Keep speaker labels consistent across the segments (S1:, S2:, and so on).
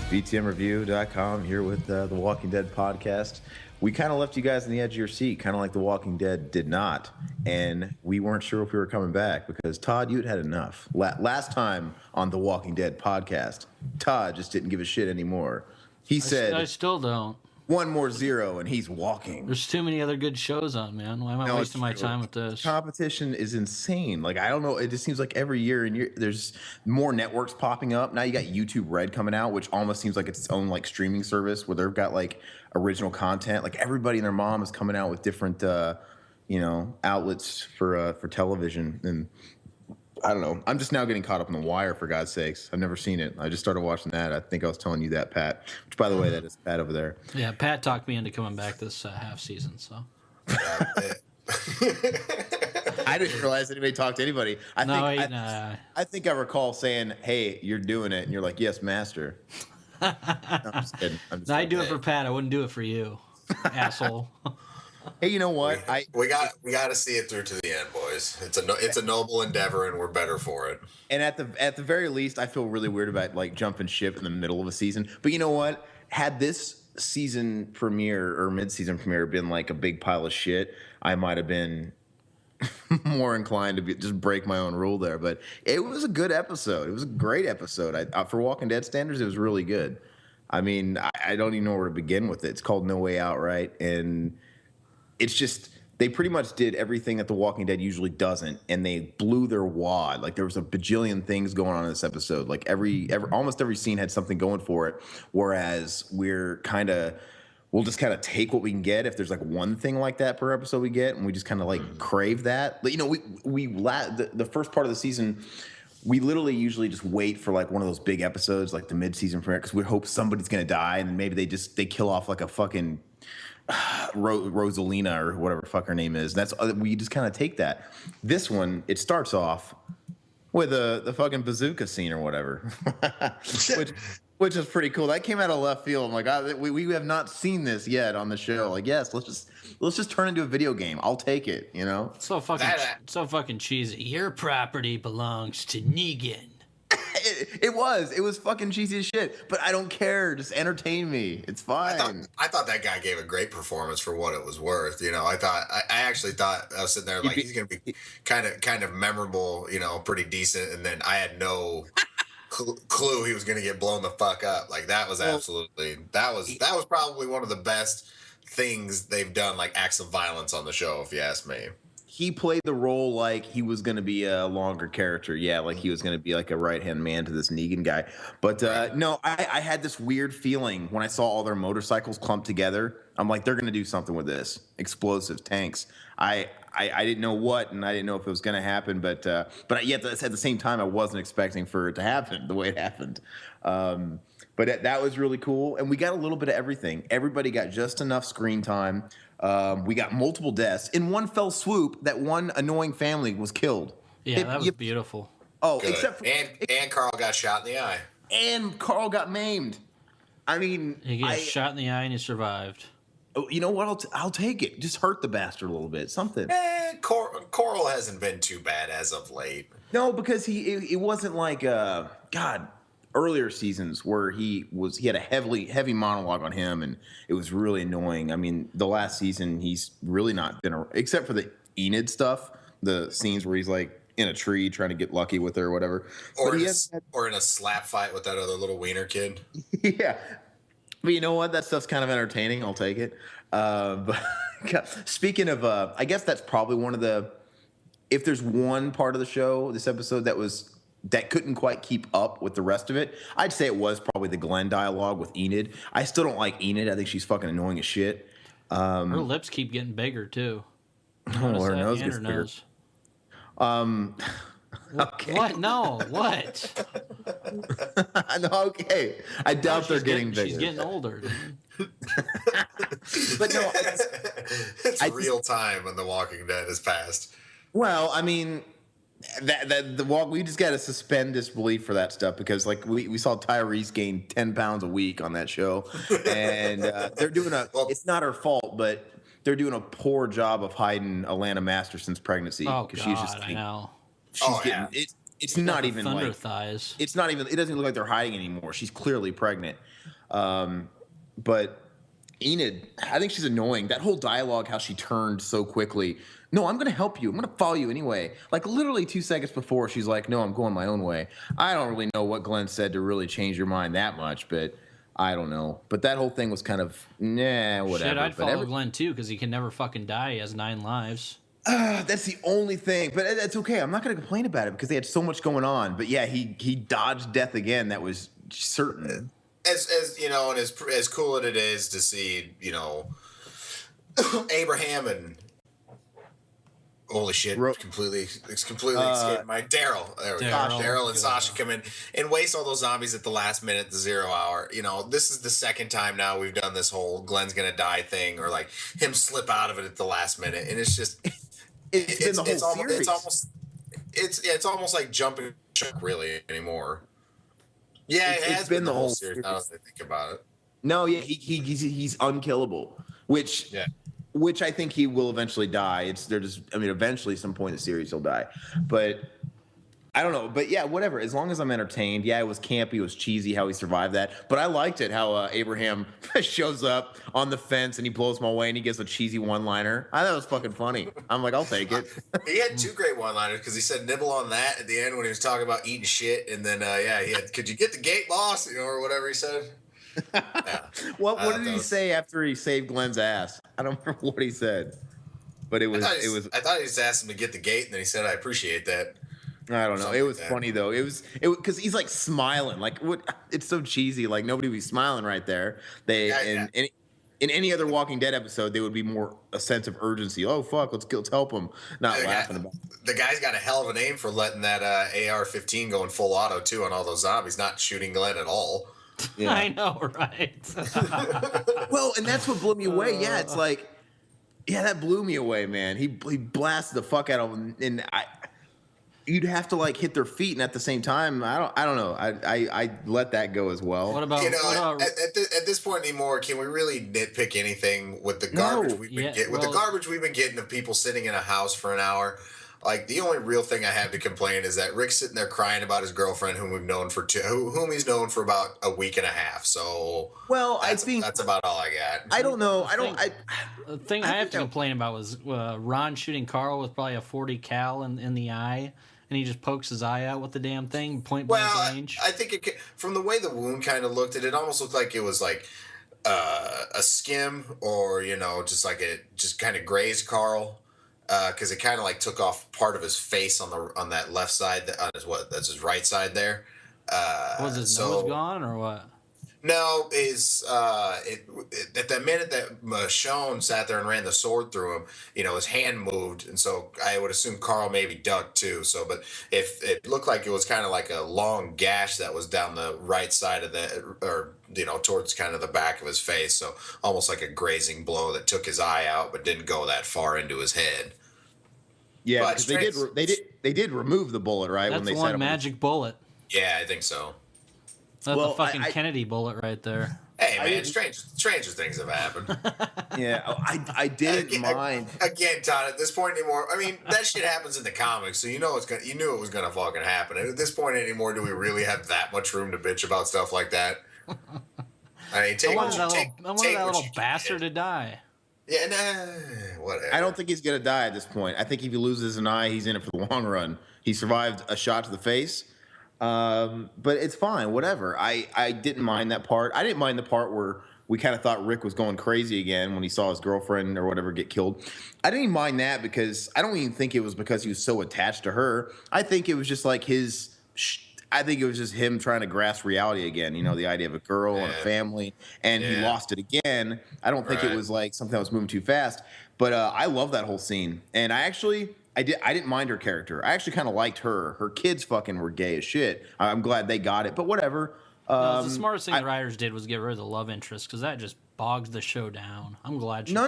S1: BTMReview.com here with the Walking Dead podcast. We kind of left you guys on the edge of your seat, kind of like The Walking Dead did not. And we weren't sure if we were coming back because, Todd, you'd had enough. Last time on The Walking Dead podcast, Todd just didn't give a shit anymore. He said,
S2: I still don't.
S1: 1 more 0 and he's walking.
S2: There's too many other good shows on, man. Why am I wasting my time with this?
S1: Competition is insane. Like, I don't know. It just seems like every year there's more networks popping up. Now you got YouTube Red coming out, which almost seems like it's its own like streaming service where they've got like original content. Like everybody and their mom is coming out with different, outlets for television. And I don't know. I'm just now getting caught up in The Wire, for God's sakes. I've never seen it. I just started watching that. I think I was telling you that, Pat. Which, by the way, that is Pat over there.
S2: Yeah, Pat talked me into coming back this half season, so.
S1: I didn't realize anybody talked to anybody. I think I recall saying, "Hey, you're doing it," and you're like, "Yes, master." No, I'm just kidding.
S2: I do it for Pat. I wouldn't do it for you, asshole.
S1: Hey, you know what?
S3: We got to see it through to the end, boys. It's a noble endeavor, and we're better for it.
S1: And at the very least, I feel really weird about like jumping ship in the middle of a season. But you know what? Had this season premiere or mid-season premiere been like a big pile of shit, I might have been more inclined to just break my own rule there. But it was a good episode. It was a great episode. For Walking Dead standards, it was really good. I mean, I don't even know where to begin with it. It's called No Way Out, right? And it's just they pretty much did everything that The Walking Dead usually doesn't, and they blew their wad. Like there was a bajillion things going on in this episode. Like almost every scene had something going for it. Whereas we'll just kind of take what we can get. If there's like one thing like that per episode we get, and we just kind of like crave that. But, the first part of the season, we literally usually just wait for like one of those big episodes, like the mid-season premiere, because we hope somebody's gonna die, and then maybe they kill off like a fucking Rosalina or whatever the fuck her name is. We just kind of take that. This one, it starts off with the fucking bazooka scene or whatever, which is pretty cool. That came out of left field. I'm like, we have not seen this yet on the show. Like, yes, let's just turn into a video game. I'll take it. You know,
S2: so fucking cheesy. Your property belongs to Negan.
S1: It was fucking cheesy as shit, but I don't care. Just entertain me. It's fine.
S3: I thought that guy gave a great performance for what it was worth. You know, I actually thought I was sitting there like he's gonna be kind of memorable. You know, pretty decent. And then I had no clue he was gonna get blown the fuck up. Like that was that was probably one of the best things they've done, like acts of violence on the show, if you ask me.
S1: He played the role like he was going to be a longer character. Yeah, like he was going to be like a right-hand man to this Negan guy. But no, I had this weird feeling when I saw all their motorcycles clumped together. I'm like, they're going to do something with this. Explosive tanks. I didn't know what, and I didn't know if it was going to happen. But yet at the same time, I wasn't expecting for it to happen the way it happened. But that was really cool. And we got a little bit of everything. Everybody got just enough screen time. We got multiple deaths. In one fell swoop, that one annoying family was killed.
S2: Yeah, that was beautiful.
S1: Oh,
S3: good.
S1: Except for...
S3: And Carl got shot in the eye.
S1: And Carl got maimed. I mean...
S2: He got shot in the eye and he survived.
S1: Oh, you know what? I'll take it. Just hurt the bastard a little bit. Something.
S3: Coral hasn't been too bad as of late.
S1: No, because it wasn't like... earlier seasons where he had a heavy monologue on him, and it was really annoying. I mean, the last season he's really not been except for the Enid stuff, the scenes where he's like in a tree trying to get lucky with her or whatever,
S3: or in a slap fight with that other little wiener kid.
S1: Yeah, but you know what? That stuff's kind of entertaining. I'll take it. But speaking of, I guess that's probably one of the. If there's one part of the show, this episode that couldn't quite keep up with the rest of it, I'd say it was probably the Glenn dialogue with Enid. I still don't like Enid. I think she's fucking annoying as shit.
S2: Her lips keep getting bigger, too.
S1: Oh, her nose gets bigger. Okay.
S2: What? No, what?
S1: No, okay. I doubt they're getting bigger.
S2: She's getting older.
S1: But no.
S3: It's real time when The Walking Dead is passed.
S1: Well, I mean... we just got to suspend disbelief for that stuff because like we saw Tyrese gain 10 pounds a week on that show, and they're doing it's not her fault, but they're doing a poor job of hiding Alana Masterson's pregnancy
S2: because she's just I know.
S1: She's getting it's not
S2: Got the
S1: even
S2: thunder
S1: like
S2: thighs.
S1: it's not even. It doesn't look like they're hiding anymore. She's clearly pregnant. But Enid, I think she's annoying. That whole dialogue, how she turned so quickly. No, I'm going to help you. I'm going to follow you anyway. Like literally 2 seconds before, she's like, no, I'm going my own way. I don't really know what Glenn said to really change your mind that much, but I don't know. But that whole thing was kind of, nah, whatever.
S2: Shit, I'd
S1: But
S2: follow Glenn too because he can never fucking die. He has 9 lives.
S1: that's the only thing. But that's okay. I'm not going to complain about it because they had so much going on. But yeah, he dodged death again. That was certain.
S3: As you know, and as cool as it is to see, you know, Abraham and holy shit, it's completely escaped my Daryl. There we go. Daryl and Sasha come in and waste all those zombies at the last minute, the 0 hour. You know, this is the second time now we've done this whole Glenn's gonna die thing, or like him slip out of it at the last minute, and it's just it's almost like jumping shark really anymore. Yeah, it has been the whole series. Now that I think about it.
S1: No, yeah, he's unkillable, which I think he will eventually die. Eventually, some point in the series he'll die, but I don't know. But yeah, whatever. As long as I'm entertained. Yeah, it was campy, it was cheesy how he survived that, but I liked it how Abraham shows up on the fence and he blows him away and he gets a cheesy one-liner. I thought it was fucking funny. I'm like, I'll take it.
S3: He had 2 great one-liners because he said "nibble on that" at the end when he was talking about eating shit, and then he had "could you get the gate, boss?" You know, or whatever he said. Yeah.
S1: What did he say after he saved Glenn's ass? I don't remember what he said, but I
S3: thought he just asked him to get the gate, and then he said, "I appreciate that."
S1: I don't know. It was funny though. It because he's like smiling. Like what? It's so cheesy. Like nobody would be smiling right there. In any other Walking Dead episode, they would be more a sense of urgency. Oh fuck, let's help him. Not laughing about it.
S3: The guy's got a hell of a name for letting that AR-15 go in full auto too on all those zombies, not shooting Glenn at all.
S2: Yeah. I know, right?
S1: Well, and that's what blew me away. Yeah, it's like, yeah, that blew me away, man. He blasted the fuck out of him, and you'd have to like hit their feet, and at the same time, I don't know. I let that go as well.
S2: What about
S3: at this point anymore? Can we really nitpick anything with the garbage we've been getting? With the garbage we've been getting of people sitting in a house for an hour. Like the only real thing I have to complain is that Rick's sitting there crying about his girlfriend, whom he's known for about a week and a half. So
S2: I
S3: think that's about all I got.
S1: I don't know.
S2: The thing I have to complain about was Ron shooting Carl with probably a 40 cal in the eye, and he just pokes his eye out with the damn thing, point blank range.
S3: I think from the way the wound kind of looked, it almost looked like it was like a skim, or just kind of grazed Carl. Because it kind of like took off part of his face on that left side, that's his right side there.
S2: Was his nose gone or what?
S3: No, at the minute that Michonne sat there and ran the sword through him, his hand moved, and so I would assume Carl maybe ducked too. So, but if it looked like it was kind of like a long gash that was down the right side of towards kind of the back of his face, so almost like a grazing blow that took his eye out, but didn't go that far into his head.
S1: Yeah, because they did remove the bullet, right?
S2: That's when they one magic bullet.
S3: Yeah, I think so.
S2: That's the fucking Kennedy bullet right there.
S3: Hey man, stranger things have happened.
S1: Yeah, I didn't mind.
S3: Again, Todd, at this point anymore, I mean that shit happens in the comics, so you knew it was gonna fucking happen. And at this point anymore, do we really have that much room to bitch about stuff like that? I mean, I wanted
S2: that little bastard to die.
S3: Yeah, nah, whatever.
S1: I don't think he's gonna die at this point. I think if he loses an eye, he's in it for the long run. He survived a shot to the face. But it's fine, whatever. I didn't mind that part. I didn't mind the part where we kind of thought Rick was going crazy again when he saw his girlfriend or whatever get killed. I didn't even mind that because I don't even think it was because he was so attached to her. I think it was just like I think it was just him trying to grasp reality again. The idea of a girl and a family, and he lost it again. I don't think it was like something that was moving too fast. But I love that whole scene, and I didn't mind her character. I actually kind of liked her. Her kids fucking were gay as shit. I'm glad they got it, but whatever.
S2: The smartest thing the writers did was get rid of the love interest because that just bogs the show down. I'm glad.
S1: No.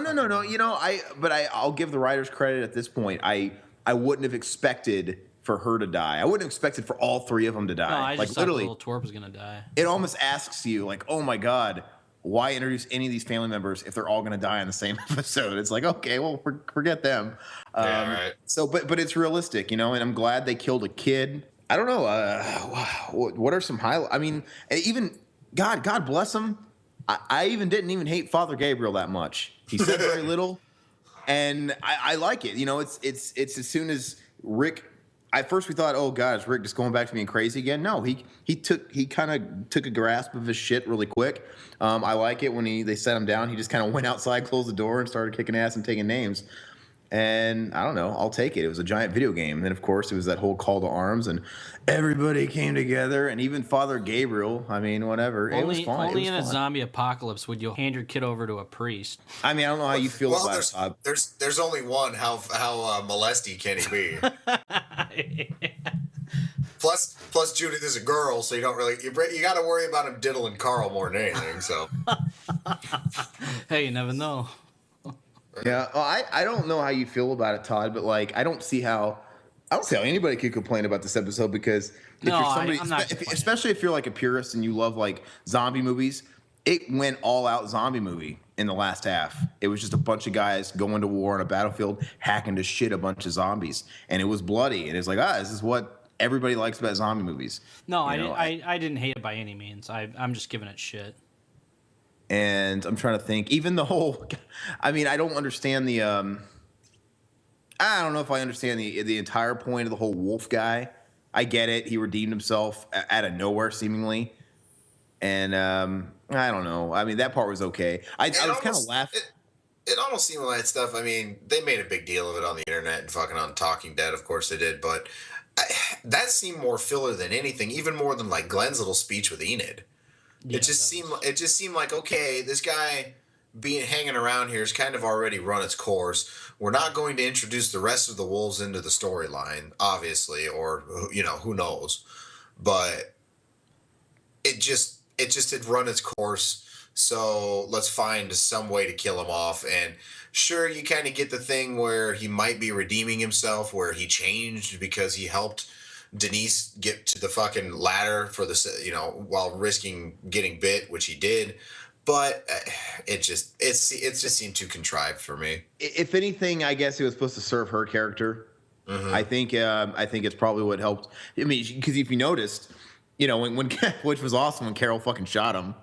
S1: I'll give the writers credit at this point. I wouldn't have expected for her to die. I wouldn't have expected for all 3 of them to die.
S2: No, I just thought little Torp was gonna die.
S1: It almost asks you like, oh my god, why introduce any of these family members if they're all going to die in the same episode? It's like, okay, well, forget them.
S3: Right.
S1: So, but it's realistic, and I'm glad they killed a kid. I don't know. What are some highlights? I mean, even God bless him. I didn't even hate Father Gabriel that much. He said very little, and I like it. You know, it's as soon as Rick. At first we thought, oh God, is Rick just going back to being crazy again? No, he kind of took a grasp of his shit really quick. I like it when they set him down. He just kind of went outside, closed the door, and started kicking ass and taking names. And I don't know, I'll take it. It was a giant video game. And then, of course, it was that whole call to arms, and everybody came together, and even Father Gabriel. I mean, whatever. It was fun.
S2: Only in a zombie apocalypse would you hand your kid over to a priest.
S1: I mean, I don't know how you feel about it, Todd.
S3: There's only one. How molesty can he be? Plus, Judith is a girl, so you don't really you got to worry about him diddling Carl more than anything. So,
S2: hey, you never know.
S1: Yeah, well, I don't know how you feel about it, Todd, but like I don't see how anybody could complain about this episode because if you're somebody, especially if you're like a purist and you love like zombie movies, it went all out zombie movie in the last half. It was just a bunch of guys going to war on a battlefield, hacking to shit a bunch of zombies, and it was bloody. And it's like, this is what everybody likes about zombie movies.
S2: No, I didn't hate it by any means. I'm just giving it shit.
S1: And I'm trying to think, even the whole, I mean, I don't understand the, I don't know if I understand the entire point of the whole wolf guy. I get it. He redeemed himself out of nowhere, seemingly. And I don't know. I mean, that part was okay. I was kind of laughing.
S3: It almost seemed like that stuff. I mean, they made a big deal of it on the internet and fucking on Talking Dead, of course they did. But that seemed more filler than anything, even more than like Glenn's little speech with Enid. Yeah, it just seemed like, okay, this guy hanging around here has kind of already run its course. We're not going to introduce the rest of the wolves into the storyline, obviously, or who knows. But it just had run its course. So let's find some way to kill him off. And sure, you kind of get the thing where he might be redeeming himself, where he changed because he helped Denise get to the fucking ladder for while risking getting bit, which he did. But it just seemed too contrived for me.
S1: If anything, I guess it was supposed to serve her character. Mm-hmm. I think it's probably what helped. I mean, because if you noticed, when which was awesome when Carol fucking shot him.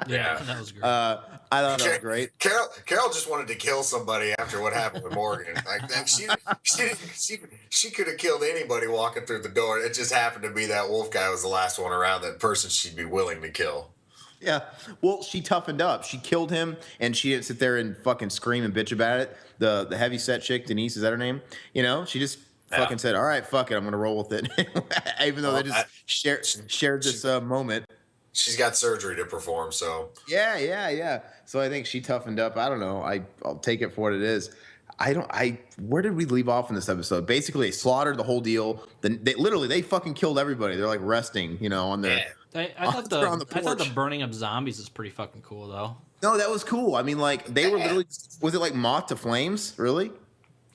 S2: Yeah, that was great.
S1: I thought that was great.
S3: Carol just wanted to kill somebody after what happened with Morgan. Like she could have killed anybody walking through the door. It just happened to be that wolf guy was the last one around. That person she'd be willing to kill.
S1: Yeah, well, she toughened up. She killed him, and she didn't sit there and fucking scream and bitch about it. The heavy set chick, Denise, is that her name? She just fucking said, "All right, fuck it, I'm gonna roll with it." Even though they just shared this moment.
S3: She's got surgery to perform, so
S1: yeah. So I think she toughened up. I don't know. I'll take it for what it is. Where did we leave off in this episode? Basically, they slaughtered the whole deal. They fucking killed everybody. They're like resting, on their.
S2: I thought the burning of zombies is pretty fucking cool, though.
S1: No, that was cool. I mean, like they were literally. Was it like moth to flames? Really?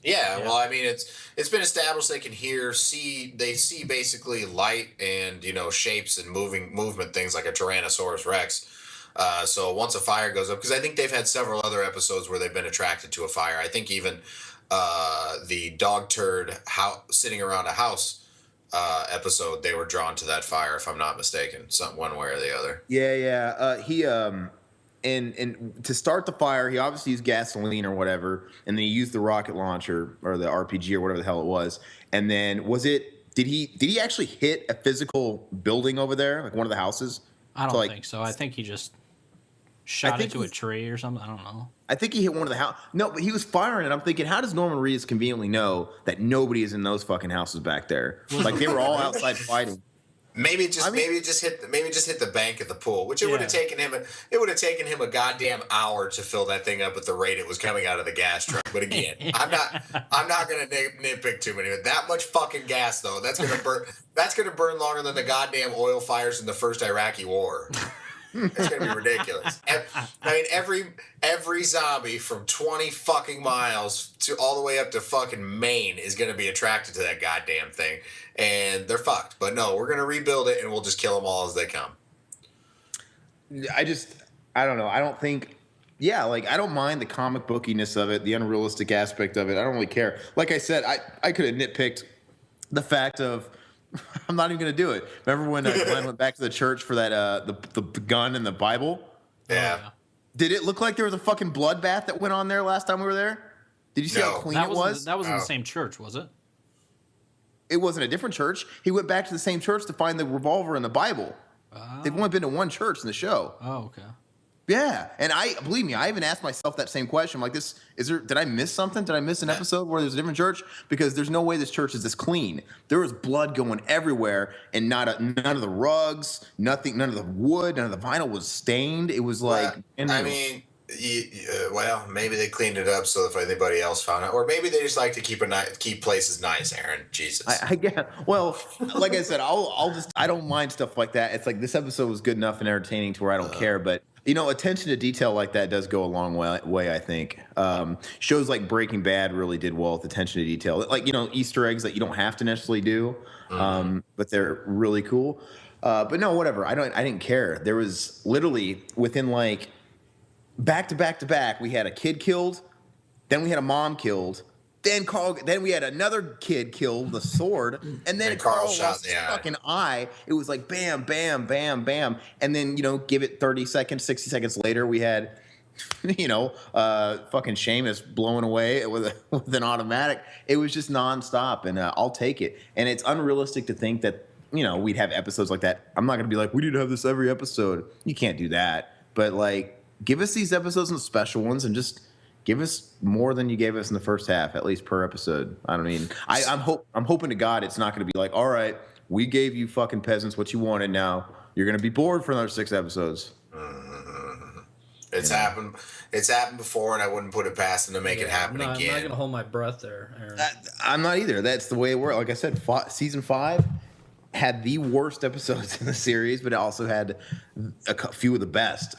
S3: Yeah, well, I mean, it's been established they can see basically light and shapes and movement things like a Tyrannosaurus Rex. So once a fire goes up, because I think they've had several other episodes where they've been attracted to a fire. I think even the dog turd sitting around a house episode, they were drawn to that fire, if I'm not mistaken, one way or the other.
S1: Yeah. He And to start the fire, he obviously used gasoline or whatever, and then he used the rocket launcher or the RPG or whatever the hell it was. And then did he actually hit a physical building over there, like one of the houses?
S2: I don't think so. I think he just shot into a tree or something. I don't know.
S1: I think he hit one of the house. No, but he was firing it. I'm thinking, how does Norman Reedus conveniently know that nobody is in those fucking houses back there? Like they were all outside fighting.
S3: Maybe it just hit the bank of the pool, which it would have taken him. It would have taken him a goddamn hour to fill that thing up at the rate it was coming out of the gas truck. But again, I'm not gonna nitpick too many. That much fucking gas though, that's gonna burn. That's gonna burn longer than the goddamn oil fires in the first Iraqi war. It's gonna be ridiculous. I mean, every zombie from 20 fucking miles to all the way up to fucking Maine is gonna be attracted to that goddamn thing, and they're fucked. But no, we're gonna rebuild it, and we'll just kill them all as they come.
S1: I don't know. I don't think. Yeah, like I don't mind the comic bookiness of it, the unrealistic aspect of it. I don't really care. Like I said, I could have nitpicked the fact of I'm not even gonna do it. Remember when Glenn went back to the church for that the gun and the Bible?
S3: Yeah.
S1: Did it look like there was a fucking bloodbath that went on there last time we were there? Did you see how clean it was?
S2: That was in the same church, was it?
S1: It wasn't a different church. He went back to the same church to find the revolver in the Bible. They've only been to one church in the show.
S2: Oh, okay.
S1: Yeah, and believe me, I even asked myself that same question. I'm like, did I miss something? Did I miss an episode where there's a different church? Because there's no way this church is this clean. There was blood going everywhere, and none of the rugs, nothing, none of the wood, none of the vinyl was stained. It was like,
S3: I mean, well, maybe they cleaned it up so if anybody else found it, or maybe they just like to keep places nice. Aaron, Jesus.
S1: I get. Well, like I said, I don't mind stuff like that. It's like this episode was good enough and entertaining to where I don't care, but. Attention to detail like that does go a long way, I think. Shows like Breaking Bad really did well with attention to detail. Like, Easter eggs that you don't have to necessarily do, but they're really cool. But no, whatever. I didn't care. There was literally within like back to back, we had a kid killed, then we had a mom killed, then we had another kid killed with a sword, and then Carl lost his fucking eye. It was like bam, bam, bam, bam, and then give it 30 seconds, 60 seconds later, we had fucking Seamus blowing away with an automatic. It was just nonstop, and I'll take it. And it's unrealistic to think that we'd have episodes like that. I'm not gonna be like, we need to have this every episode. You can't do that. But like, give us these episodes and special ones, and just give us more than you gave us in the first half, at least per episode. I mean, I'm hoping to God it's not going to be like, all right, we gave you fucking peasants what you wanted. Now you're going to be bored for another 6 episodes.
S3: It's happened. It's happened before, and I wouldn't put it past them to make it happen again.
S2: I'm not going to hold my breath there, Aaron.
S1: I'm not either. That's the way it worked. Like I said, season 5 had the worst episodes in the series, but it also had a few of the best.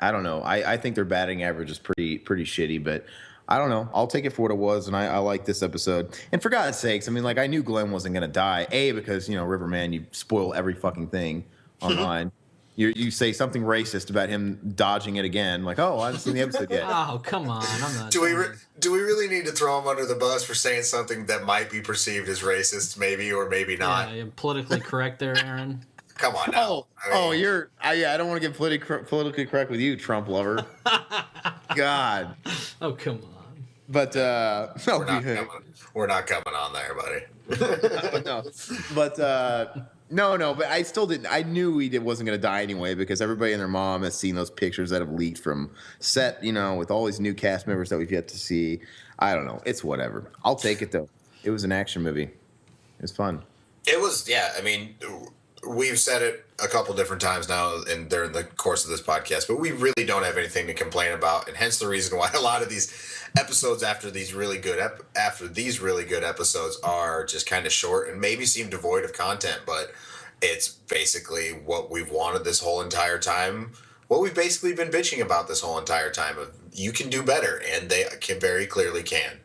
S1: I don't know. I think their batting average is pretty shitty, but I don't know. I'll take it for what it was, and I like this episode. And for God's sakes, I mean, like, I knew Glenn wasn't going to die. Because, Riverman, you spoil every fucking thing online. You say something racist about him dodging it again. Like, oh, I haven't seen the episode yet.
S2: Oh, come on. I'm not.
S3: Do we really need to throw him under the bus for saying something that might be perceived as racist, maybe or maybe not?
S2: Yeah, politically correct there, Aaron.
S3: Come on now.
S1: I don't want to get politically correct with you, Trump lover. God.
S2: Oh, come on.
S1: But
S3: we're not coming on there, buddy.
S1: No. But no. But I still didn't. I knew he wasn't going to die anyway, because everybody and their mom has seen those pictures that have leaked from set. With all these new cast members that we've yet to see. I don't know. It's whatever. I'll take it though. It was an action movie. It was fun.
S3: It was. Yeah. I mean. We've said it a couple different times now during the course of this podcast, but we really don't have anything to complain about, and hence the reason why a lot of these episodes after these really good episodes are just kind of short and maybe seem devoid of content, but it's basically what we've wanted this whole entire time. What we've basically been bitching about this whole entire time. You can do better, and they very clearly can.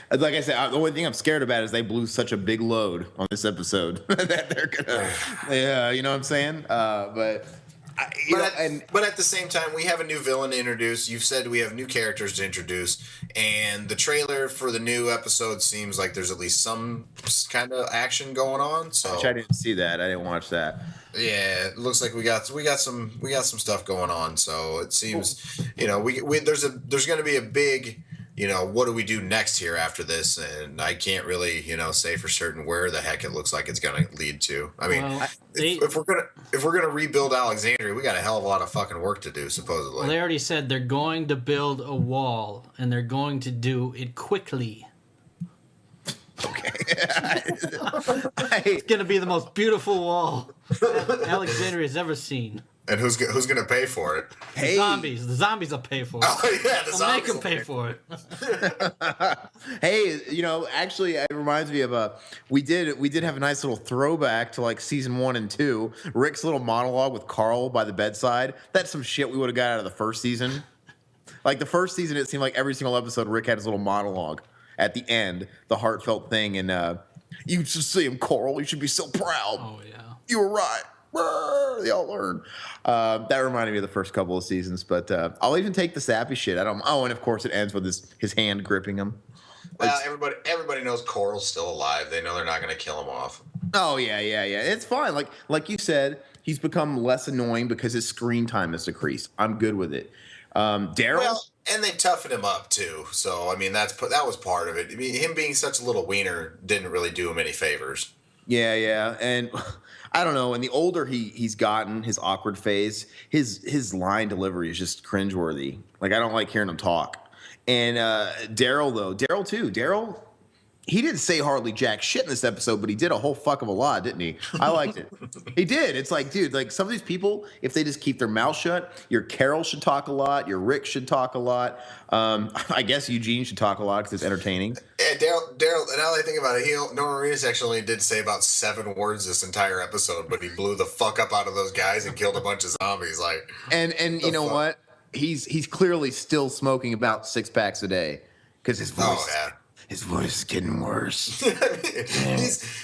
S1: Like I said, the only thing I'm scared about is they blew such a big load on this episode that they're gonna, you know what I'm saying? But at the same time, we have a new villain to introduce. You've said we have new characters to introduce, and the trailer for the new episode seems like there's at least some kind of action going on. So I didn't see that. I didn't watch that.
S3: Yeah, it looks like we got some stuff going on. So it seems, there's going to be a big. What do we do next here after this? And I can't really, say for certain where the heck it looks like it's going to lead to. I mean, if we're gonna rebuild Alexandria, we got a hell of a lot of fucking work to do, supposedly.
S2: Well, they already said they're going to build a wall, and they're going to do it quickly.
S1: Okay.
S2: It's going to be the most beautiful wall Alexandria's ever seen.
S3: And who's gonna pay for it?
S1: Hey.
S2: The zombies will pay for it.
S3: Oh yeah, the
S2: zombies will make them pay for
S1: it. Hey, actually, it reminds me of we did have a nice little throwback to like season 1 and 2. Rick's little monologue with Carl by the bedside. That's some shit we would have got out of the first season. Like the first season, it seemed like every single episode Rick had his little monologue at the end, the heartfelt thing, and you should see him, Carl. You should be so proud.
S2: Oh yeah,
S1: you were right. They all learn. That reminded me of the first couple of seasons, but I'll even take the sappy shit. And of course it ends with his hand gripping him.
S3: Well, everybody knows Coral's still alive. They know they're not going to kill him off.
S1: Oh yeah. It's fine. Like you said, he's become less annoying because his screen time has decreased. I'm good with it. Daryl.
S3: Well, and they toughened him up too. So I mean, that was part of it. I mean, him being such a little wiener didn't really do him any favors.
S1: Yeah, and I don't know. And the older he's gotten, his awkward phase, his line delivery is just cringeworthy. Like I don't like hearing him talk. And Daryl too. Daryl, he didn't say hardly jack shit in this episode, but he did a whole fuck of a lot, didn't he? I liked it. He did. It's like, dude, like some of these people, if they just keep their mouth shut, your Carol should talk a lot, your Rick should talk a lot. I guess Eugene should talk a lot because it's entertaining.
S3: Yeah, Daryl. Now that I think about it, Norman Reedus actually only did say about 7 words this entire episode, but he blew the fuck up out of those guys and killed a bunch of zombies. Like,
S1: and you know what? He's clearly still smoking about 6 packs a day because his voice. Oh, yeah. His voice is getting worse.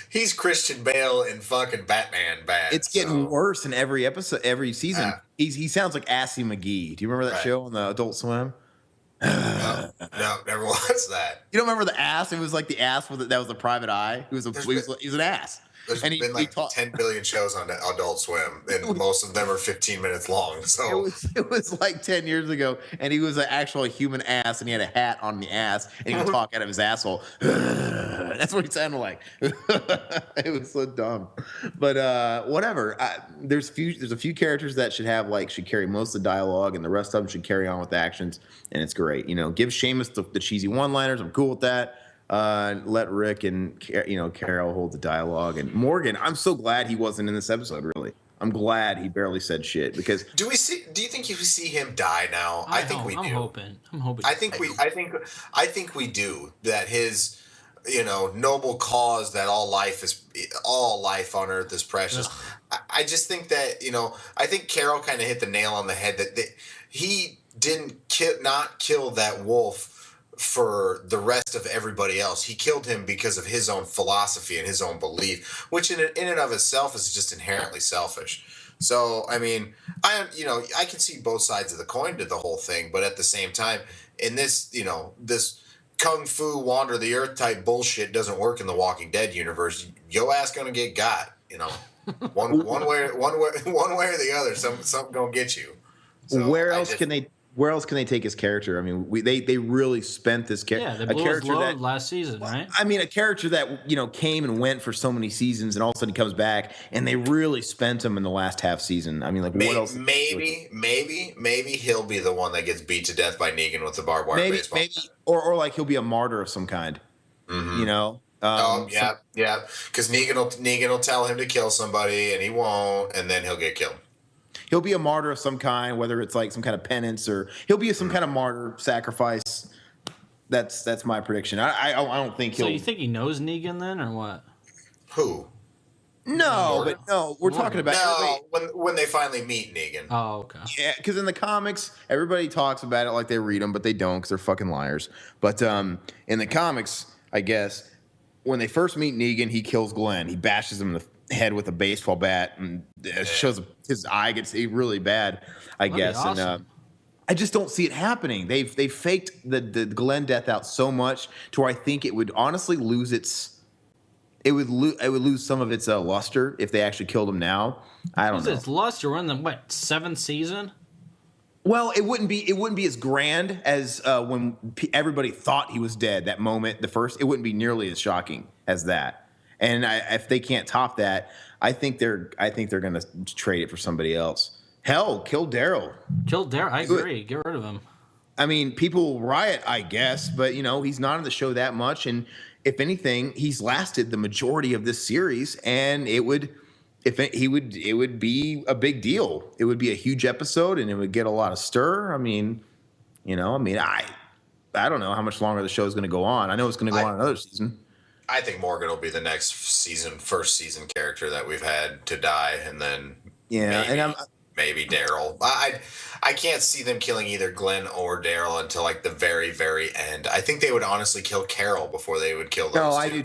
S3: he's Christian Bale in fucking Batman bad.
S1: It's getting worse in every episode, every season. He sounds like Assy McGee. Do you remember that show on the Adult Swim?
S3: No, never watched that.
S1: You don't remember the ass? It was like the ass that was a private eye. He was an ass.
S3: There's been like 10 billion shows on Adult Swim, and most of them are 15 minutes long. So
S1: it was like 10 years ago, and he was an actual human ass, and he had a hat on the ass, and he would talk out of his asshole. That's what he sounded like. It was so dumb, but whatever. There's a few characters that should carry most of the dialogue, and the rest of them should carry on with the actions, and it's great. Give Seamus the cheesy one-liners. I'm cool with that. Let Rick and Carol hold the dialogue, and Morgan. I'm so glad he wasn't in this episode. Really, I'm glad he barely said shit. Because
S3: do you think you see him die now? I think we do. I'm hoping. I think we do. That his noble cause that all life on Earth is precious. I just think that I think Carol kind of hit the nail on the head that he didn't not kill that wolf for the rest of everybody else. He killed him because of his own philosophy and his own belief, which in and of itself is just inherently selfish. So, I mean, I can see both sides of the coin to the whole thing, but at the same time, in this, this kung fu wander the earth type bullshit doesn't work in the Walking Dead universe. Yo ass gonna get got, one way or the other. Something gonna get you.
S1: So where else can they take his character? I mean, they really spent this character.
S2: Yeah, they blew his load last season, right?
S1: I mean, a character that came and went for so many seasons, and all of a sudden he comes back, and they really spent him in the last half season. I mean, like what else?
S3: Maybe he'll be the one that gets beat to death by Negan with the barbed wire baseball.
S1: Maybe, or like he'll be a martyr of some kind. Mm-hmm.
S3: Yeah. Because Negan will tell him to kill somebody, and he won't, and then he'll get killed.
S1: He'll be a martyr of some kind, whether it's like some kind of penance or he'll be some kind of martyr sacrifice. That's my prediction. I don't think he'll.
S2: So you think he knows Negan then, or what?
S3: Who?
S1: No, but no, we're talking about
S3: when they finally meet Negan.
S2: Oh, okay.
S1: Yeah, because in the comics, everybody talks about it like they read them, but they don't because they're fucking liars. But in the comics, I guess when they first meet Negan, he kills Glenn. He bashes him in the head with a baseball bat, and it shows his eye gets really bad, I guess. Awesome. And I just don't see it happening. They faked the Glenn death out so much to where I think it would honestly lose it would lose some of its luster if they actually killed him now. I don't know.
S2: Its luster? We're in the 7th season.
S1: Well, it wouldn't be as grand as when everybody thought he was dead. That moment, it wouldn't be nearly as shocking as that. And if they can't top that, I think they're going to trade it for somebody else. Hell, kill Daryl.
S2: I agree. Get rid of him.
S1: I mean, people will riot, I guess, but he's not on the show that much, and if anything, he's lasted the majority of this series, and it would be a big deal. It would be a huge episode, and it would get a lot of stir. I mean, I don't know how much longer the show is going to go on. I know it's going to go on another season.
S3: I think Morgan will be the next first season character that we've had to die, and then maybe Daryl. I can't see them killing either Glenn or Daryl until like the very, very end. I think they would honestly kill Carol before they would kill those. No,
S1: I do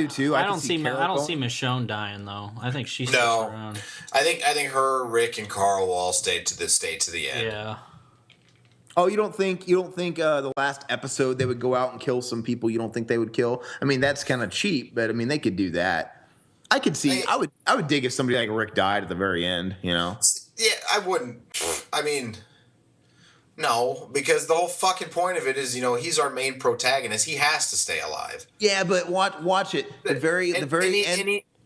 S1: too. I don't see
S2: Michonne dying though. I think she sticks around.
S3: I think her, Rick, and Carl will all stay to the end.
S2: Yeah.
S1: Oh, you don't think the last episode they would go out and kill some people you don't think they would kill? I mean, that's kind of cheap, but I mean, they could do that. I could see. I would dig if somebody like Rick died at the very end.
S3: Yeah, I wouldn't. I mean, no, because the whole fucking point of it is, he's our main protagonist. He has to stay alive.
S1: Yeah, but watch it. The very end.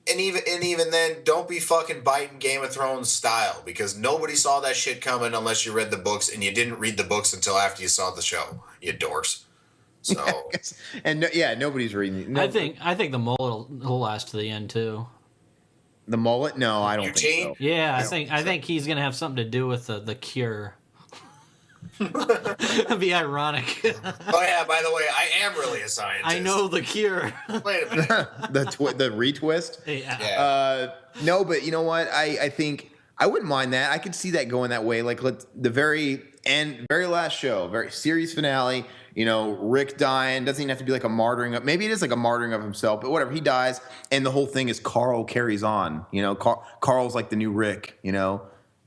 S3: And even then, don't be fucking biting Game of Thrones style, because nobody saw that shit coming unless you read the books, and you didn't read the books until after you saw the show. You dorks. So
S1: nobody's reading.
S2: I think the mullet will last to the end too.
S1: The mullet? No, I don't think so.
S2: Yeah, I think he's gonna have something to do with the cure. That'd be ironic.
S3: Oh yeah, by the way, I am really a scientist.
S2: I know the cure.
S3: Wait a minute.
S1: the retwist?
S2: Yeah.
S1: No, but you know what? I think I wouldn't mind that. I could see that going that way. Like the very end, very last show, very series finale. Rick dying doesn't even have to be like a martyring of. Maybe it is like a martyring of himself, but whatever. He dies, and the whole thing is Carl carries on. Carl's like the new Rick.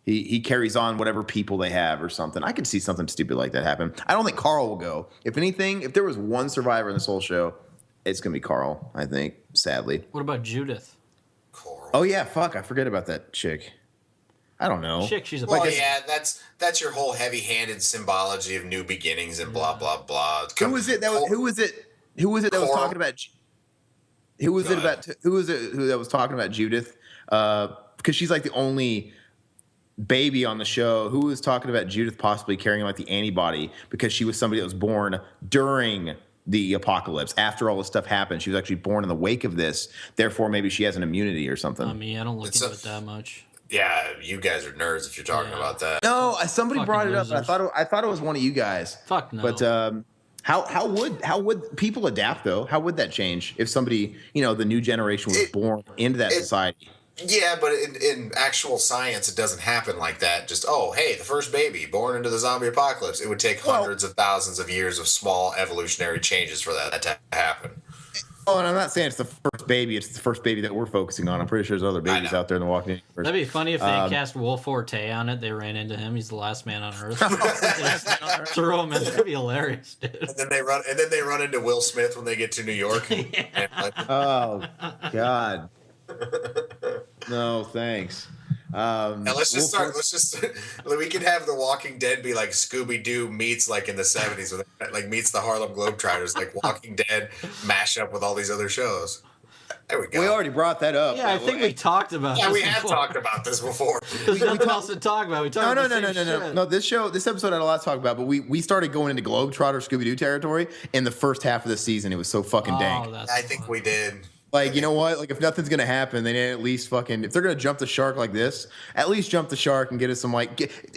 S1: He carries on whatever people they have or something. I could see something stupid like that happen. I don't think Carl will go. If anything, if there was one survivor in this whole show, it's gonna be Carl. I think, sadly.
S2: What about Judith?
S3: Carl.
S1: Oh yeah, fuck! I forget about that chick. I don't know.
S2: Chick, she's a.
S3: Well, yeah, that's your whole heavy-handed symbology of new beginnings and blah blah blah.
S1: Who was it that was talking about? Who was that was talking about Judith? Because she's like the only baby on the show. Who was talking about Judith possibly carrying like the antibody because she was somebody that was born during the apocalypse. After all this stuff happened, she was actually born in the wake of this. Therefore, maybe she has an immunity or something.
S2: I mean, I don't look into it that much.
S3: Yeah, you guys are nerds if you're talking about that.
S1: No, somebody
S2: Fucking
S1: brought it up.
S2: losers.
S1: And I thought it was one of you guys.
S2: Fuck no.
S1: But how would people adapt though? How would that change if somebody the new generation was born into that society?
S3: Yeah, but in actual science, it doesn't happen like that. Just, hey, the first baby born into the zombie apocalypse. It would take hundreds of thousands of years of small evolutionary changes for that to happen.
S1: Oh, and I'm not saying it's the first baby. It's the first baby that we're focusing on. I'm pretty sure there's other babies out there in the Walking Dead universe.
S2: That'd be funny if they cast Will Forte on it. They ran into him. He's the last man on Earth. Throw him in. That'd be hilarious, dude.
S3: And then they run into Will Smith when they get to New York.
S1: Oh God. No, thanks.
S3: Now we can have The Walking Dead be like Scooby-Doo meets like in the 70s, like meets the Harlem Globetrotters, like Walking Dead mash up with all these other shows. There we go.
S1: We already brought that up.
S2: Yeah, I think we talked about this.
S3: Yeah, we have talked about this before.
S2: There's nothing else to talk about. We talked
S1: No. This episode had a lot to talk about, but we started going into Globetrotter Scooby-Doo territory in the first half of the season. It was so fucking dank.
S3: I think we did.
S1: Like, you know what? Like, if nothing's gonna happen, they need at least if they're gonna jump the shark like this, at least jump the shark and get us some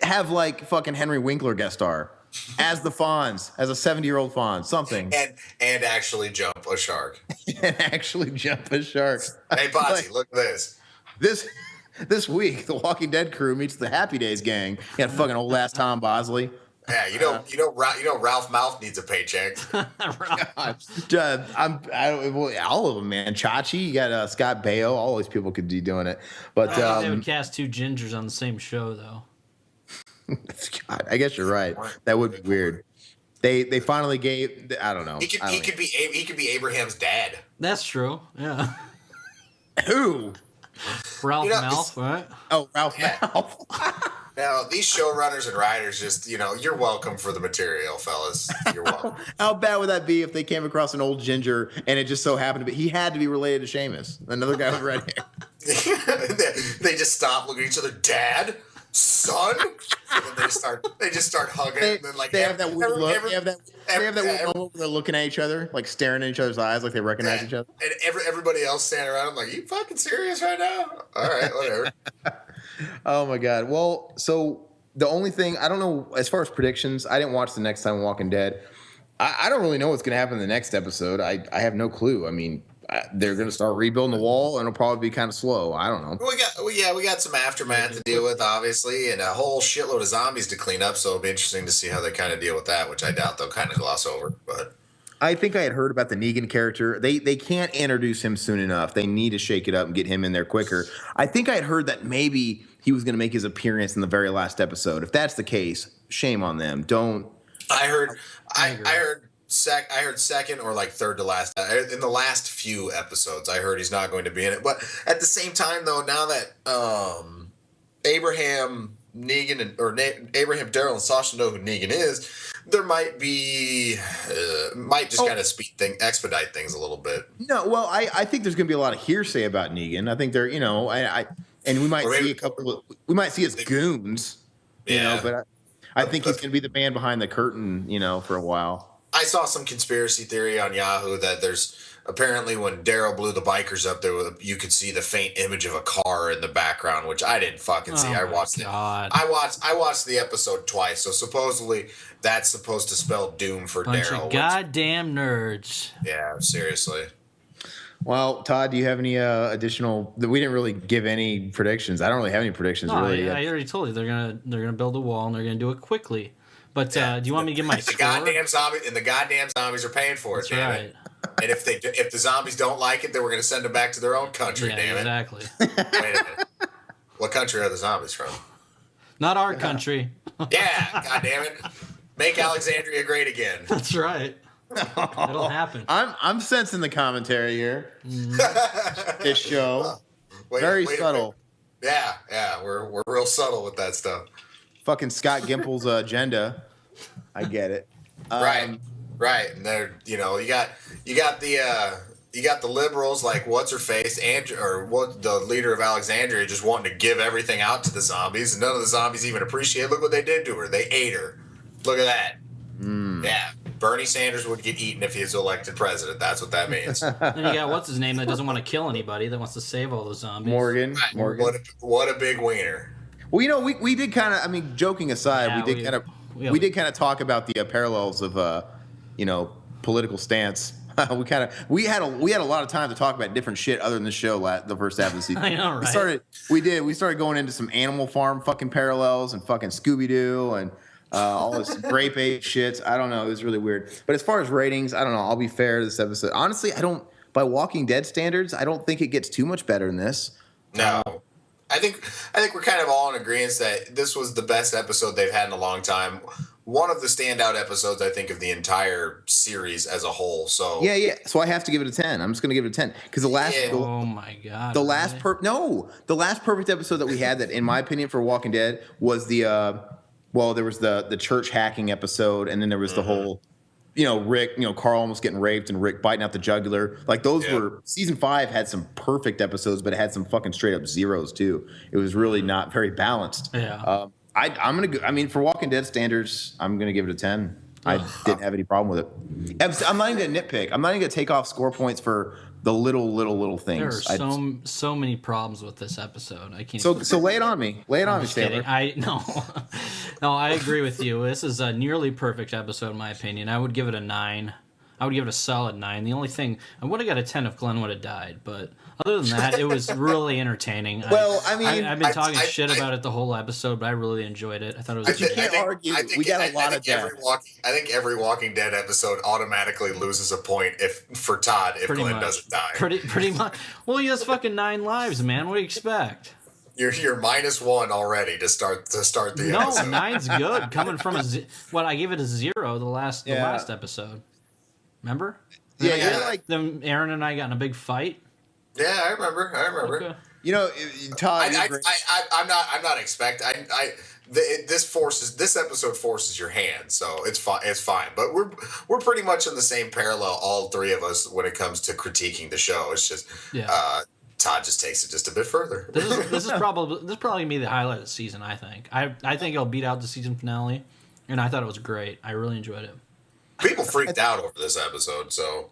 S1: have fucking Henry Winkler guest star as the Fonz, as a 70-year-old Fonz, something,
S3: and actually jump a shark.
S1: and actually jump a shark.
S3: Hey, Potsy, look at this.
S1: This week, the Walking Dead crew meets the Happy Days gang. You got fucking old ass Tom Bosley.
S3: Yeah, Ralph Mouth needs a paycheck.
S1: All of them, man. Chachi, you got Scott Baio. All these people could be doing it, but
S2: they would cast two gingers on the same show, though.
S1: God, I guess you're right. That would be weird. They finally gave. I don't know.
S3: He could be Abraham's dad.
S2: That's true. Yeah.
S1: Who?
S2: Ralph Malph, right?
S1: Oh, Ralph Malph.
S3: Now, these showrunners and writers just, you're welcome for the material, fellas. You're welcome.
S1: How bad would that be if they came across an old ginger and it just so happened to be, he had to be related to Seamus, another guy with red hair.
S3: They just stop looking at each other, dad, son, and then they just start hugging. And then,
S1: they have that weird look. They have that weird moment where they're looking at each other, like staring at each other's eyes, like they recognize each other.
S3: And everybody else standing around, I'm like, you fucking serious right now? All right, whatever.
S1: Oh my God. Well, so the only thing, I don't know, as far as predictions, I didn't watch the next time Walking Dead. I don't really know what's going to happen in the next episode. I have no clue. I mean, they're going to start rebuilding the wall, and it'll probably be kind of slow. I don't know.
S3: We got some aftermath to deal with, obviously, and a whole shitload of zombies to clean up, so it'll be interesting to see how they kind of deal with that, which I doubt they'll kind of gloss over. But
S1: I think I had heard about the Negan character. They can't introduce him soon enough. They need to shake it up and get him in there quicker. I think I had heard that maybe he was going to make his appearance in the very last episode. If that's the case, shame on them. Don't.
S3: I heard I heard second or like third to last. In the last few episodes, I heard he's not going to be in it. But at the same time, though, now that Abraham Negan Abraham Darrell and Sasha know who Negan is, there might just kind of expedite things a little bit.
S1: No, well, I think there's going to be a lot of hearsay about Negan. I think they're, and we might see we might see his goons, but I think he's going to be the man behind the curtain, for a while.
S3: I saw some conspiracy theory on Yahoo that there's apparently when Daryl blew the bikers up there, you could see the faint image of a car in the background, which I didn't fucking see. I watched it. I watched the episode twice, so supposedly that's supposed to spell doom for Daryl.
S2: Bunch of goddamn nerds.
S3: Yeah, seriously.
S1: Well, Todd, do you have any additional? We didn't really give any predictions. I don't really have any predictions.
S2: No,
S1: really.
S2: I already told you they're gonna build a wall and they're gonna do it quickly. But do you want me to give my score?
S3: The goddamn zombies are paying for it. That's damn right. It. And if the zombies don't like it, then we're going to send them back to their own country. Damn
S2: exactly.
S3: It. Wait a minute. What country are the zombies from?
S2: Not our country.
S3: Yeah, goddamn it. Make Alexandria great again.
S2: That's right. It'll happen.
S1: I'm sensing the commentary here. This show very subtle.
S3: Yeah, we're real subtle with that stuff.
S1: Fucking Scott Gimple's agenda. I get it.
S3: Right. And they're you got the liberals like what's her face the leader of Alexandria just wanting to give everything out to the zombies, and none of the zombies even appreciate. Look what they did to her. They ate her. Look at that. Yeah. Bernie Sanders would get eaten if he was elected president. That's what that means.
S2: And you got what's his name that doesn't want to kill anybody, that wants to save all the zombies.
S1: Morgan.
S3: What a big wiener.
S1: Well, we did kind of. I mean, joking aside, we did kind of talk about the parallels of political stance. we had a lot of time to talk about different shit other than the show the first half of the season.
S2: I know, right?
S1: We started going into some Animal Farm fucking parallels and fucking Scooby Doo and all this grape ape shit. I don't know. It was really weird. But as far as ratings, I don't know. I'll be fair to this episode. Honestly, by Walking Dead standards, I don't think it gets too much better than this.
S3: No. I think we're kind of all in agreement that this was the best episode they've had in a long time. One of the standout episodes, I think, of the entire series as a whole. So
S1: yeah. So I have to give it a 10. I'm just going to give it a 10 because the last.
S2: Yeah. Oh my god.
S1: The last the last perfect episode that we had that, in my opinion, for Walking Dead was the there was the church hacking episode, and then there was the whole. Rick, Carl almost getting raped and Rick biting out the jugular. Like those were season 5 had some perfect episodes, but it had some fucking straight up zeros too. It was really not very balanced.
S2: Yeah.
S1: I'm gonna go. I mean, for Walking Dead standards, I'm gonna give it a 10. I didn't have any problem with it. I'm not even gonna nitpick. I'm not even gonna take off score points for the little things.
S2: There are so many problems with this episode. I can't.
S1: So lay it on me. Lay it on me, Taylor.
S2: No, I agree with you. This is a nearly perfect episode in my opinion. I would give it a 9. I would give it a solid 9. The only thing I would have got a 10 if Glenn would have died, but other than that, it was really entertaining.
S1: Well, I mean,
S2: I've been talking shit about it the whole episode, but I really enjoyed it. I thought it was.
S1: You can't argue. We got a lot of death.
S3: I think every Walking Dead episode automatically loses a point for Todd if Glenn doesn't die.
S2: Pretty much. Well, he has fucking 9 lives, man. What do you expect?
S3: You're -1 already to start the episode.
S2: No, 9's good. Coming from I gave it a 0 the last episode. Remember? Then Aaron and I got in a big fight.
S3: Yeah, I remember.
S1: Okay. Todd.
S3: I'm not expecting. This episode forces your hand, so it's fine. It's fine. But we're pretty much in the same parallel, all three of us, when it comes to critiquing the show. It's just Todd just takes it just a bit further.
S2: This is probably gonna be the highlight of the season. I think. I think it'll beat out the season finale, and I thought it was great. I really enjoyed it.
S3: People freaked out over this episode, so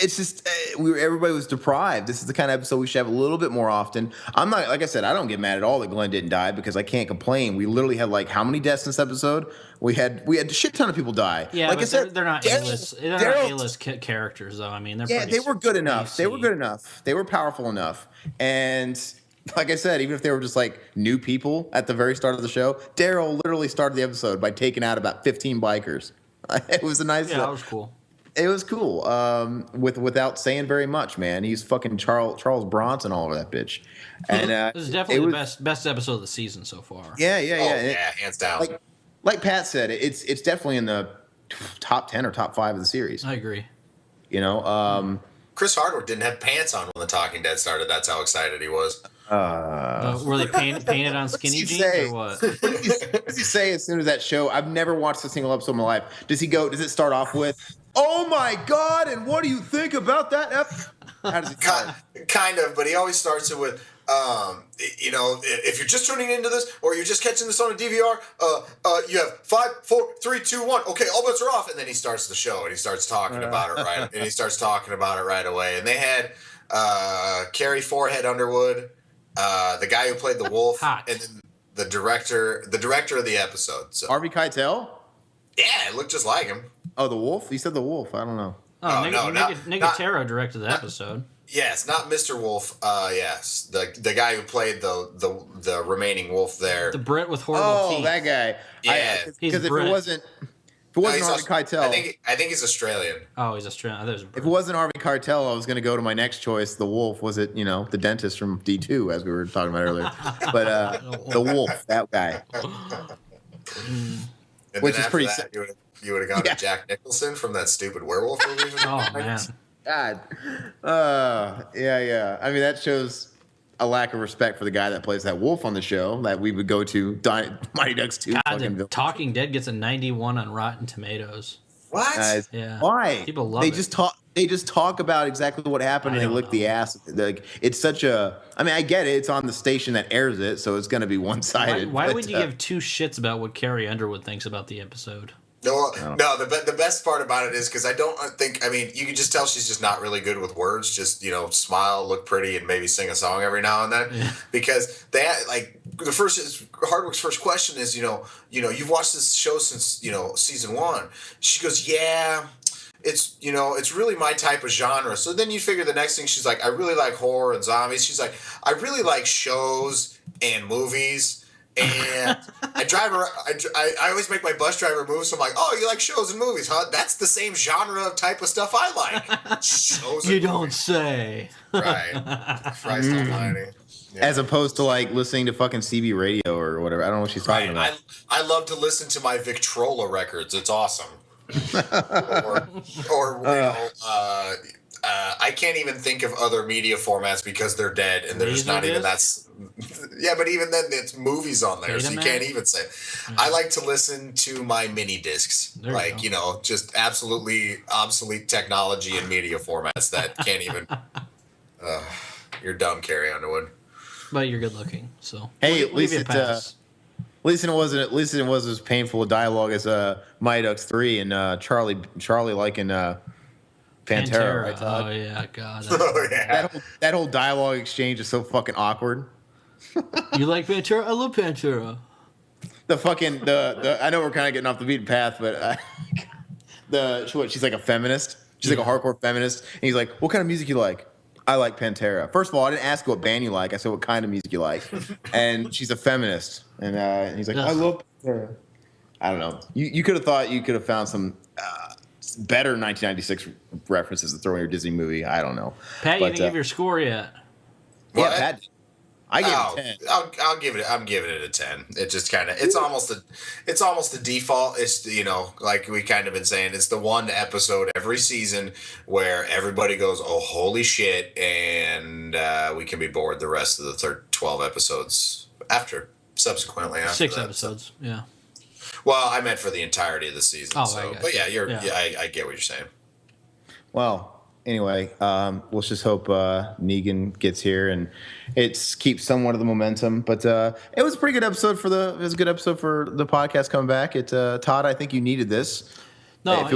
S1: it's just everybody was deprived. This is the kind of episode we should have a little bit more often. I'm not, like I said, I don't get mad at all that Glenn didn't die because I can't complain. We literally had like how many deaths in this episode? We had a shit ton of people die.
S2: Yeah,
S1: like
S2: but I said, they're not A-list. They're not A-list characters though. I mean,
S1: they were good enough.
S2: PC.
S1: They were good enough. They were powerful enough. And like I said, even if they were just like new people at the very start of the show, Daryl literally started the episode by taking out about 15 bikers. It was a nice.
S2: Yeah, that was cool.
S1: It was cool. Without saying very much, man. He's fucking Charles Bronson all over that bitch. And
S2: this is definitely the best episode of the season so far.
S1: Yeah.
S3: Yeah, hands down.
S1: Like Pat said, it's definitely in the top 10 or top 5 of the series.
S2: I agree.
S1: You know,
S3: Chris Hardwick didn't have pants on when The Talking Dead started. That's how excited he was.
S2: Were they painted on skinny jeans or what?
S1: What does he say as soon as that show? I've never watched a single episode in my life. Does it start off with, "Oh my God, and what do you think about that?" How does it start?
S3: Kind of, but he always starts it with, you know, if you're just tuning into this or you're just catching this on a DVR, you have 5, 4, 3, 2, 1. Okay, all bets are off, and then he starts the show and he starts talking about it right away. And they had Carrie Forehead Underwood, the guy who played the wolf,
S2: Hot.
S3: and then the director of the episode. So
S1: Harvey Keitel?
S3: yeah, it looked just like him.
S1: Oh, the wolf? You said the wolf. I don't know.
S2: Nicotero directed the episode.
S3: Yes, not Mr. Wolf. Yes, the guy who played the remaining wolf there.
S2: The Brit with horrible teeth.
S1: Oh, that guy.
S3: Yeah.
S1: Because if it wasn't Harvey Keitel,
S3: I think he's Australian.
S2: Oh, he's Australian. I thought it was a
S1: if
S2: Brit.
S1: it wasn't Harvey Keitel, I was going to go to my next choice, the wolf. Was it, the dentist from D2, as we were talking about earlier? But the wolf, that guy.
S3: And
S1: Which
S3: then
S1: is
S3: after
S1: pretty
S3: that, you would have gone to Jack Nicholson from that stupid werewolf movie.
S2: Oh man.
S1: God. Yeah. I mean, that shows a lack of respect for the guy that plays that wolf on the show that we would go to Mighty Ducks 2.
S2: God, the Talking Dead gets a 91 on Rotten Tomatoes.
S3: What?
S2: Yeah.
S1: Why?
S2: People love
S1: they
S2: it.
S1: They just talk about exactly what happened and they lick the ass. Like, it's such a. I mean, I get it. It's on the station that airs it, so it's going to be one-sided.
S2: Why would you give two shits about what Carrie Underwood thinks about the episode?
S3: No. The best part about it is because I don't think. I mean, you can just tell she's just not really good with words. Just smile, look pretty, and maybe sing a song every now and then.
S2: Yeah.
S3: Because Hardwick's first question is, you've watched this show since season 1. She goes, yeah. It's it's really my type of genre. So then you figure the next thing she's like, I really like horror and zombies. She's like, I really like shows and movies. And I always make my bus driver move. So I'm like, oh, you like shows and movies, huh? That's the same genre of type of stuff I like. Shows.
S2: You don't say.
S3: Right. Christ almighty. Yeah.
S1: As opposed to like listening to fucking CB radio or whatever. I don't know what she's talking about.
S3: I love to listen to my Victrola records. It's awesome. I can't even think of other media formats because they're dead and there's not even that's. Yeah, but even then, it's movies on there, so you can't even say. I like to listen to my mini discs, just absolutely obsolete technology and media formats that can't even. You're dumb, Carrie Underwood.
S2: But you're good looking, so
S1: hey, at least it wasn't as painful a dialogue as Mighty Ducks 3 and Charlie liking Pantera. Right, Todd?
S2: Oh yeah, God.
S3: Oh yeah.
S1: That whole dialogue exchange is so fucking awkward.
S2: You like Pantera? I love Pantera.
S1: The I know we're kind of getting off the beaten path, but she's like a feminist. She's like a hardcore feminist, and he's like, "What kind of music you like?" I like Pantera. First of all, I didn't ask you what band you like. I said what kind of music you like. And she's a feminist. And he's like, I love Pantera. I don't know. You could have thought you could have found some better 1996 references to throw in your Disney movie. I don't know.
S2: Pat, you didn't give your score yet.
S1: Yeah, Pat. I gave it a 10.
S3: I'll give it. I'm giving it a 10. It just kind of. It's almost the default. It's like we kind of been saying. It's the one episode every season where everybody goes, "Oh, holy shit!" and we can be bored the rest of the 12 episodes subsequently after
S2: 6
S3: that.
S2: episodes. Yeah.
S3: Well, I meant for the entirety of the season.
S2: Oh,
S3: so, but yeah, I get what you're saying.
S1: Well. Anyway, let's just hope Negan gets here and it keeps somewhat of the momentum. But it was a pretty good episode it was a good episode for the podcast coming back. Todd, I think you needed this.
S2: No,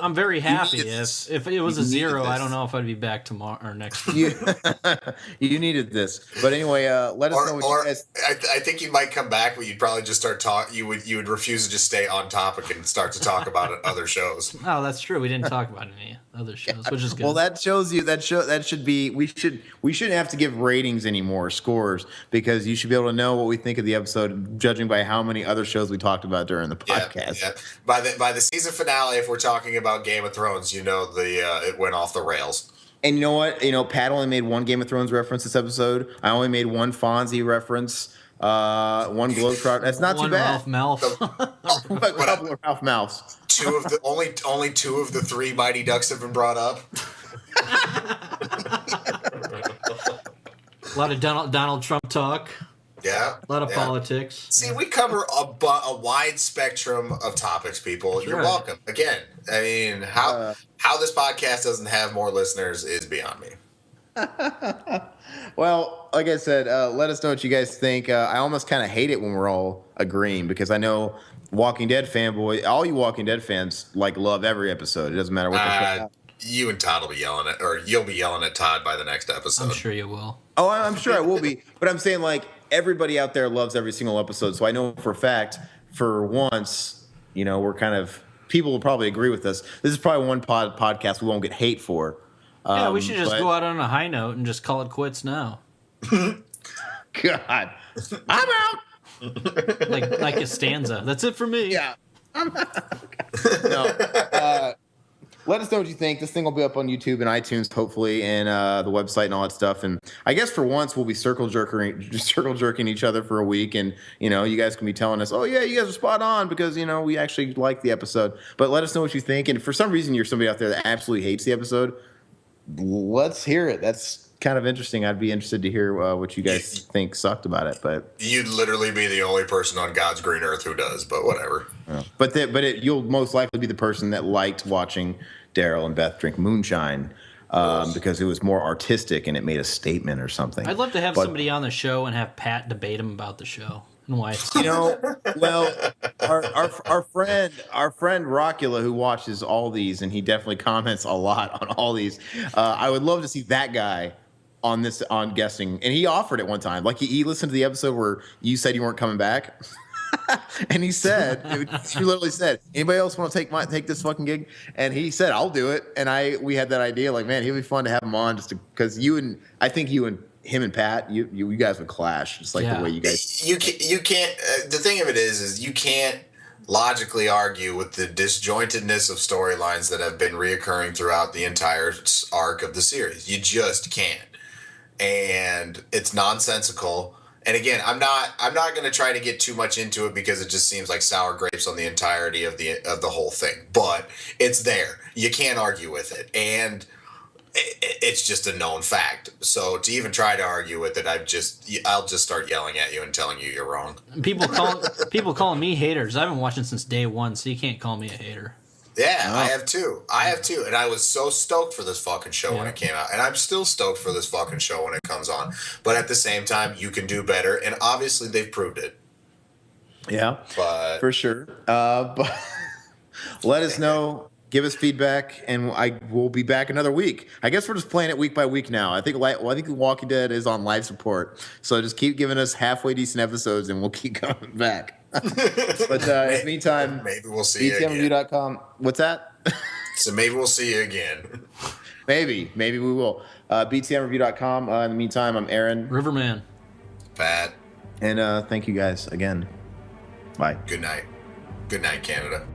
S2: I'm very happy. If it was a 0, I don't know if I'd be back tomorrow or next week.
S1: You needed this. But anyway, let us know what you guys.
S3: I think you might come back, but you'd probably just start talk. You would refuse to just stay on topic and start to talk about other shows.
S2: Oh, that's true. We didn't talk about any other shows, which is good.
S1: Well, that shows you that should be we shouldn't have to give ratings anymore, scores, because you should be able to know what we think of the episode, judging by how many other shows we talked about during the podcast.
S3: Yeah. By the season finale, if we're talking about Game of Thrones, it went off the rails.
S1: And you know what? Pat only made one Game of Thrones reference this episode. I only made one Fonzie reference. One Globetrotter. That's not too bad.
S2: Ralph Malph.
S1: A couple of Ralph Malphs.
S3: only two of the three Mighty Ducks have been brought up.
S2: A lot of Donald Trump talk.
S3: Yeah.
S2: A lot of politics.
S3: See, we cover a wide spectrum of topics, people. You're welcome. Again, I mean, how this podcast doesn't have more listeners is beyond me.
S1: Well, like I said, let us know what you guys think. I almost kind of hate it when we're all agreeing because I know Walking Dead fanboy, all you Walking Dead fans love every episode. It doesn't matter what the
S3: you and Todd will be yelling at, or you'll be yelling at Todd by the next episode.
S2: I'm sure you will.
S1: Oh, I'm sure I will be. But I'm saying everybody out there loves every single episode. So I know for a fact, for once, we're kind of, people will probably agree with us. This is probably one podcast we won't get hate for.
S2: Yeah, we should just go out on a high note and just call it quits now.
S1: God, I'm out.
S2: like a stanza. That's it for me.
S1: Yeah. No. Let us know what you think. This thing will be up on YouTube and iTunes, hopefully, and the website and all that stuff. And I guess for once, we'll be circle jerking each other for a week. And, you guys can be telling us, oh, yeah, you guys are spot on because, we actually like the episode. But let us know what you think. And for some reason, you're somebody out there that absolutely hates the episode. Let's hear it. That's kind of interesting. I'd be interested to hear what you guys think sucked about it. But
S3: you'd literally be the only person on God's green earth who does. But whatever.
S1: Yeah. You'll most likely be the person that liked watching Daryl and Beth drink moonshine because it was more artistic and it made a statement or something.
S2: I'd love to have somebody on the show and have Pat debate him about the show and why it's
S1: well, our friend Rockula, who watches all these and he definitely comments a lot on all these. I would love to see that guy on guessing, and he offered it one time. He listened to the episode where you said you weren't coming back. And he said, he literally said, anybody else want to take this fucking gig? And he said, I'll do it. And we had that idea, man, he'd be fun to have him on just because I think you and him and Pat, you guys would clash. Just the way you guys.
S3: You can't, the thing of it is you can't logically argue with the disjointedness of storylines that have been reoccurring throughout the entire arc of the series. You just can't. And it's nonsensical. And again, I'm not going to try to get too much into it because it just seems like sour grapes on the entirety of the whole thing. But it's there. You can't argue with it, and it's just a known fact. So to even try to argue with it, I'll just start yelling at you and telling you you're wrong.
S2: People calling me haters. I've been watching since day one, so you can't call me a hater.
S3: Yeah, I have too. And I was so stoked for this fucking show when it came out. And I'm still stoked for this fucking show when it comes on. But at the same time, you can do better. And obviously, they've proved it.
S1: Yeah,
S3: but
S1: for sure. But let us know. Give us feedback, and I will be back another week. I guess we're just playing it week by week now. I think The Walking Dead is on life support. So just keep giving us halfway decent episodes, and we'll keep coming back. But in the meantime,
S3: maybe we'll see you again.
S1: BTMreview.com. What's that?
S3: So maybe we'll see you again.
S1: Maybe we will. BTMreview.com. In the meantime, I'm Aaron.
S2: Riverman.
S3: Pat.
S1: And thank you guys again. Bye.
S3: Good night. Good night, Canada.